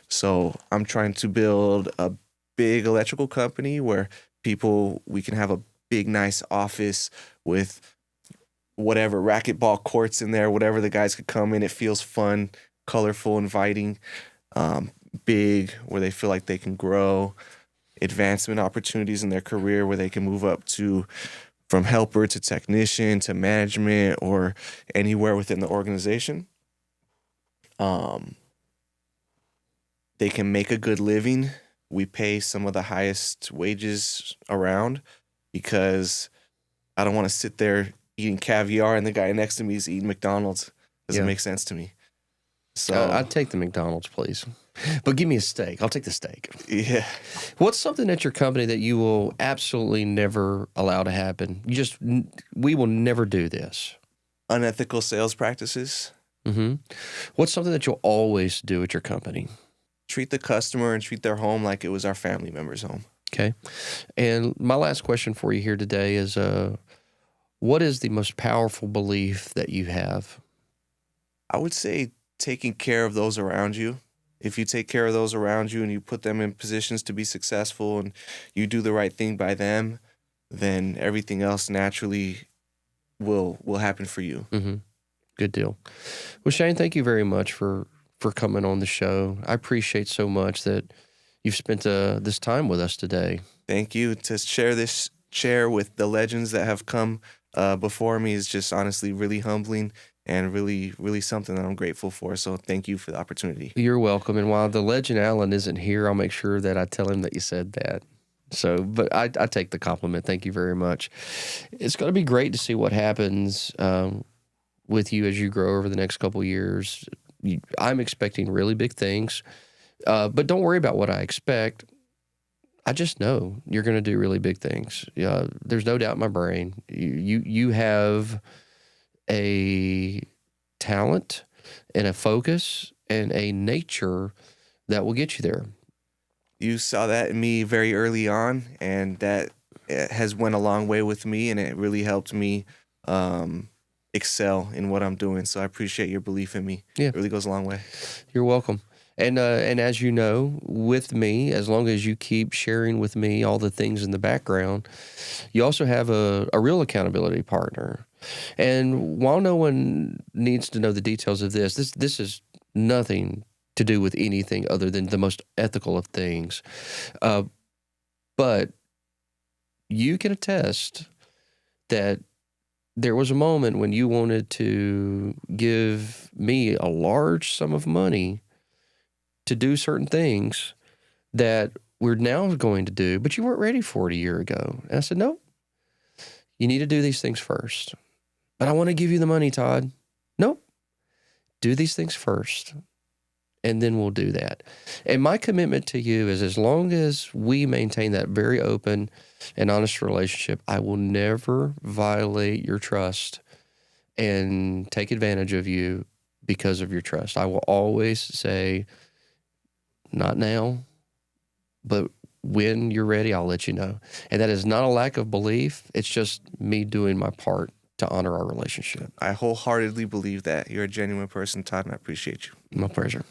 So I'm trying to build a big electrical company where we can have a big, nice office with whatever racquetball courts in there, whatever the guys could come in. It feels fun, colorful, inviting, big, where they feel like they can grow, advancement opportunities in their career where they can move up from helper to technician to management or anywhere within the organization. They can make a good living. We pay some of the highest wages around because I don't want to sit there eating caviar and the guy next to me is eating McDonald's. Doesn't make sense to me. So I'd take the McDonald's, please. But give me a steak. I'll take the steak. Yeah. What's something at your company that you will absolutely never allow to happen? We will never do this. Unethical sales practices. Mm-hmm. What's something that you'll always do at your company? Treat the customer and treat their home like it was our family member's home. Okay. And my last question for you here today is, what is the most powerful belief that you have? I would say taking care of those around you. If you take care of those around you and you put them in positions to be successful and you do the right thing by them, then everything else naturally will happen for you. Mm-hmm. Good deal. Well, Shane, thank you very much for coming on the show. I appreciate so much that you've spent this time with us today. Thank you. To share with the legends that have come before me is just honestly really humbling and really, really something that I'm grateful for. So thank you for the opportunity. You're welcome. And while the legend Alan isn't here, I'll make sure that I tell him that you said that. So, but I take the compliment. Thank you very much. It's going to be great to see what happens with you as you grow over the next couple of years. I'm expecting really big things, but don't worry about what I expect. I just know you're going to do really big things. There's no doubt in my brain. You have a talent and a focus and a nature that will get you there. You saw that in me very early on, and that has went a long way with me, and it really helped me excel in what I'm doing. So I appreciate your belief in me. Yeah. It really goes a long way. You're welcome. And as you know, with me, as long as you keep sharing with me all the things in the background, you also have a real accountability partner. And while no one needs to know the details of this is nothing to do with anything other than the most ethical of things. But you can attest that there was a moment when you wanted to give me a large sum of money to do certain things that we're now going to do, but you weren't ready for it a year ago. And I said, no, you need to do these things first. But I want to give you the money, Todd. Nope. Do these things first, and then we'll do that. And my commitment to you is, as long as we maintain that very open and honest relationship, I will never violate your trust and take advantage of you because of your trust. I will always say, not now, but when you're ready, I'll let you know. And that is not a lack of belief. It's just me doing my part to honor our relationship. I wholeheartedly believe that. You're a genuine person, Todd, and I appreciate you. My pleasure.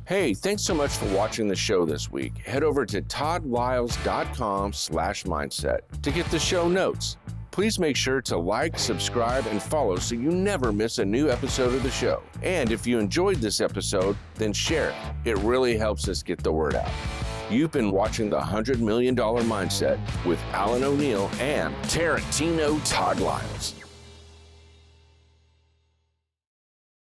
Hey, thanks so much for watching the show this week. Head over to toddliles.com/mindset to get the show notes. Please make sure to like, subscribe, and follow so you never miss a new episode of the show. And if you enjoyed this episode, then share it. It really helps us get the word out. You've been watching the $100 Million Mindset with Alan O'Neill and Tarantino Todd Liles.